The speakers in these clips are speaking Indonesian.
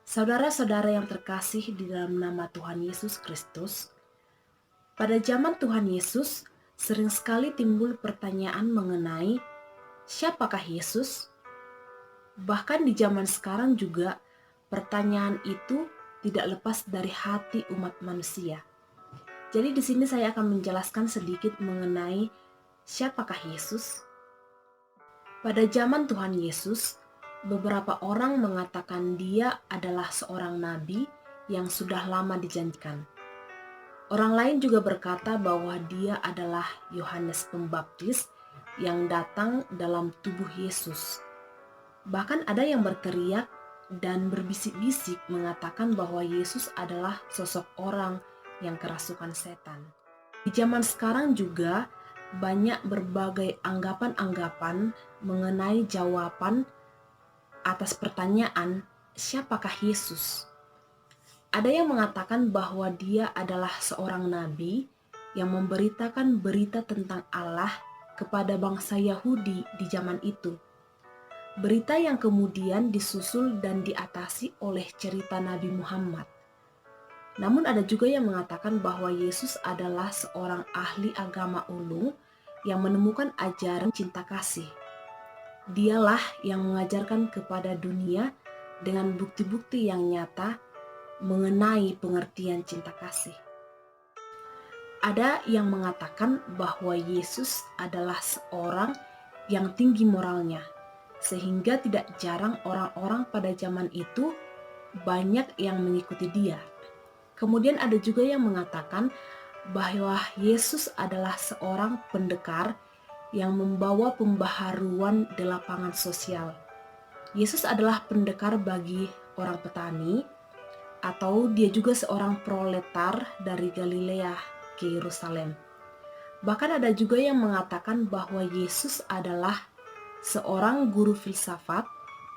Saudara-saudara yang terkasih di dalam nama Tuhan Yesus Kristus, pada zaman Tuhan Yesus sering sekali timbul pertanyaan mengenai siapakah Yesus? Bahkan di zaman sekarang juga pertanyaan itu tidak lepas dari hati umat manusia. Jadi di sini saya akan menjelaskan sedikit mengenai siapakah Yesus. Pada zaman Tuhan Yesus, beberapa orang mengatakan dia adalah seorang nabi yang sudah lama dijanjikan. Orang lain juga berkata bahwa dia adalah Yohanes Pembaptis yang datang dalam tubuh Yesus. Bahkan ada yang berteriak dan berbisik-bisik mengatakan bahwa Yesus adalah sosok orang yang kerasukan setan. Di zaman sekarang juga banyak berbagai anggapan-anggapan mengenai jawaban atas pertanyaan siapakah Yesus. Ada yang mengatakan bahwa dia adalah seorang nabi yang memberitakan berita tentang Allah kepada bangsa Yahudi di zaman itu. Berita yang kemudian disusul dan diatasi oleh cerita Nabi Muhammad. Namun ada juga yang mengatakan bahwa Yesus adalah seorang ahli agama ulung yang menemukan ajaran cinta kasih. Dialah yang mengajarkan kepada dunia dengan bukti-bukti yang nyata mengenai pengertian cinta kasih. Ada yang mengatakan bahwa Yesus adalah seorang yang tinggi moralnya, sehingga tidak jarang orang-orang pada zaman itu banyak yang mengikuti dia. Kemudian ada juga yang mengatakan bahwa Yesus adalah seorang pendekar yang membawa pembaharuan di lapangan sosial. Yesus adalah pendekar bagi orang petani, atau dia juga seorang proletar dari Galilea ke Yerusalem. Bahkan ada juga yang mengatakan bahwa Yesus adalah seorang guru filsafat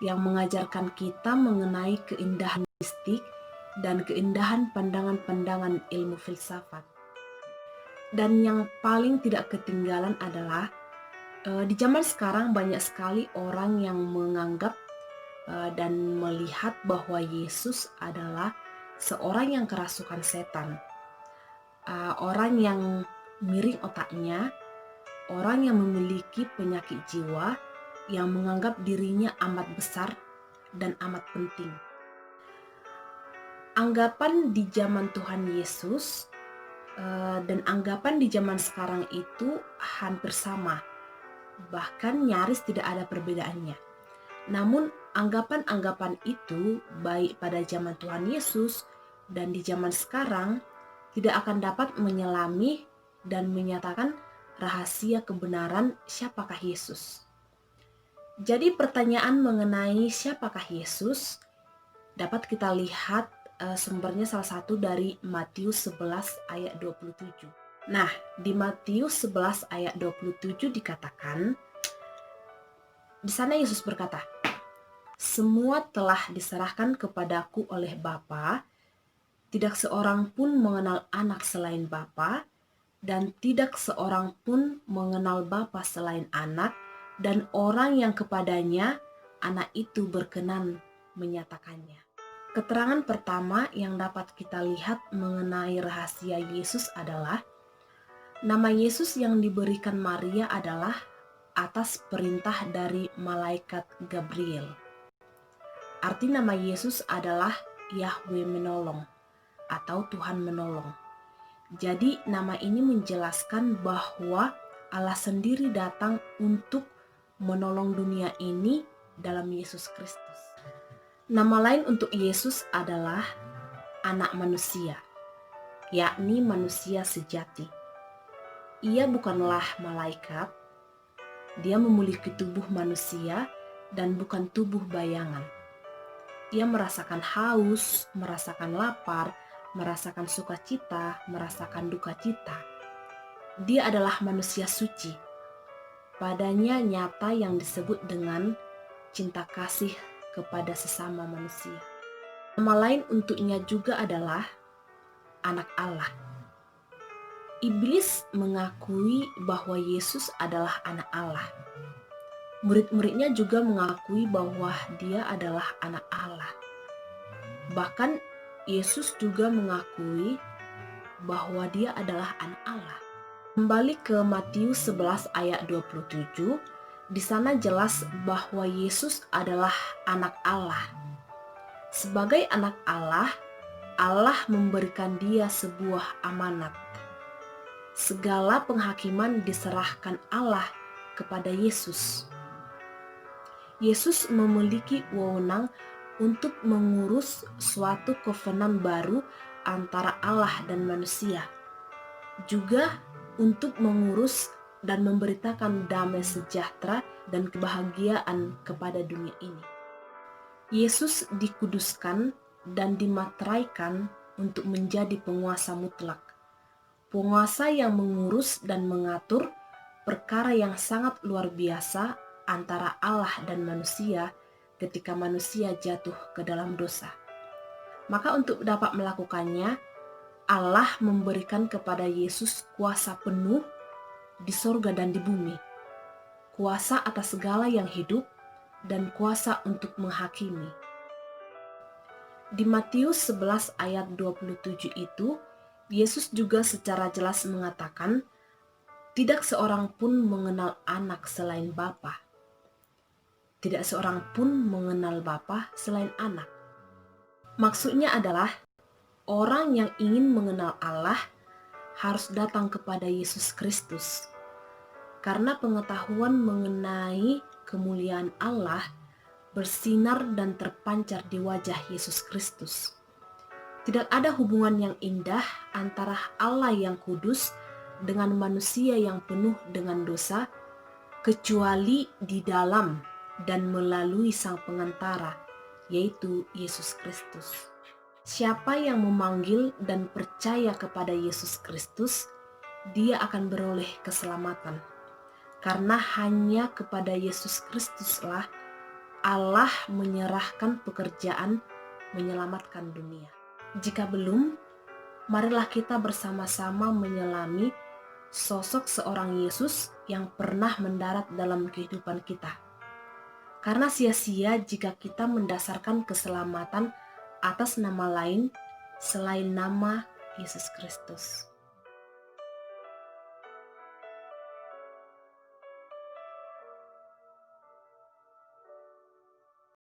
yang mengajarkan kita mengenai keindahan mistik dan keindahan pandangan-pandangan ilmu filsafat. Dan yang paling tidak ketinggalan adalah di zaman sekarang banyak sekali orang yang menganggap dan melihat bahwa Yesus adalah seorang yang kerasukan setan, orang yang miring otaknya, orang yang memiliki penyakit jiwa, yang menganggap dirinya amat besar dan amat penting. Anggapan di zaman Tuhan Yesus dan anggapan di zaman sekarang itu hampir sama, bahkan nyaris tidak ada perbedaannya. Namun anggapan-anggapan itu baik pada zaman Tuhan Yesus dan di zaman sekarang tidak akan dapat menyelami dan menyatakan rahasia kebenaran siapakah Yesus. Jadi pertanyaan mengenai siapakah Yesus dapat kita lihat sumbernya salah satu dari Matius 11 ayat 27. Nah, di Matius 11 ayat 27 dikatakan, di sana Yesus berkata, "Semua telah diserahkan kepadaku oleh Bapa, tidak seorang pun mengenal anak selain Bapa, dan tidak seorang pun mengenal Bapa selain anak, dan orang yang kepadanya anak itu berkenan menyatakannya." Keterangan pertama yang dapat kita lihat mengenai rahasia Yesus adalah nama Yesus yang diberikan Maria adalah atas perintah dari malaikat Gabriel. Arti nama Yesus adalah Yahweh menolong atau Tuhan menolong. Jadi nama ini menjelaskan bahwa Allah sendiri datang untuk menolong dunia ini dalam Yesus Kristus. Nama lain untuk Yesus adalah anak manusia, yakni manusia sejati. Ia bukanlah malaikat, dia memiliki tubuh manusia dan bukan tubuh bayangan. Ia merasakan haus, merasakan lapar, merasakan sukacita, merasakan duka cita. Dia adalah manusia suci. Padanya nyata yang disebut dengan cinta kasih kepada sesama manusia. Nama lain untuknya juga adalah anak Allah. Iblis mengakui bahwa Yesus adalah anak Allah. Murid-muridnya juga mengakui bahwa dia adalah anak Allah. Bahkan Yesus juga mengakui bahwa dia adalah anak Allah. Kembali ke Matius 11 ayat 27, di sana jelas bahwa Yesus adalah anak Allah. Sebagai anak Allah, Allah memberikan dia sebuah amanat. Segala penghakiman diserahkan Allah kepada Yesus. Yesus memiliki wewenang untuk mengurus suatu kovenan baru antara Allah dan manusia, juga untuk mengurus dan memberitakan damai sejahtera dan kebahagiaan kepada dunia ini. Yesus dikuduskan dan dimateraikan untuk menjadi penguasa mutlak, penguasa yang mengurus dan mengatur perkara yang sangat luar biasa antara Allah dan manusia ketika manusia jatuh ke dalam dosa. Maka untuk dapat melakukannya, Allah memberikan kepada Yesus kuasa penuh di sorga dan di bumi, kuasa atas segala yang hidup dan kuasa untuk menghakimi. Di Matius 11 ayat 27 itu, Yesus juga secara jelas mengatakan, tidak seorang pun mengenal anak selain Bapa. Tidak seorang pun mengenal Bapa selain anak. Maksudnya adalah, orang yang ingin mengenal Allah harus datang kepada Yesus Kristus. Karena pengetahuan mengenai kemuliaan Allah bersinar dan terpancar di wajah Yesus Kristus. Tidak ada hubungan yang indah antara Allah yang kudus dengan manusia yang penuh dengan dosa, kecuali di dalam dan melalui Sang Pengantara, yaitu Yesus Kristus. Siapa yang memanggil dan percaya kepada Yesus Kristus, dia akan beroleh keselamatan. Karena hanya kepada Yesus Kristuslah Allah menyerahkan pekerjaan menyelamatkan dunia. Jika belum, marilah kita bersama-sama menyelami sosok seorang Yesus yang pernah mendarat dalam kehidupan kita. Karena sia-sia jika kita mendasarkan keselamatan atas nama lain selain nama Yesus Kristus.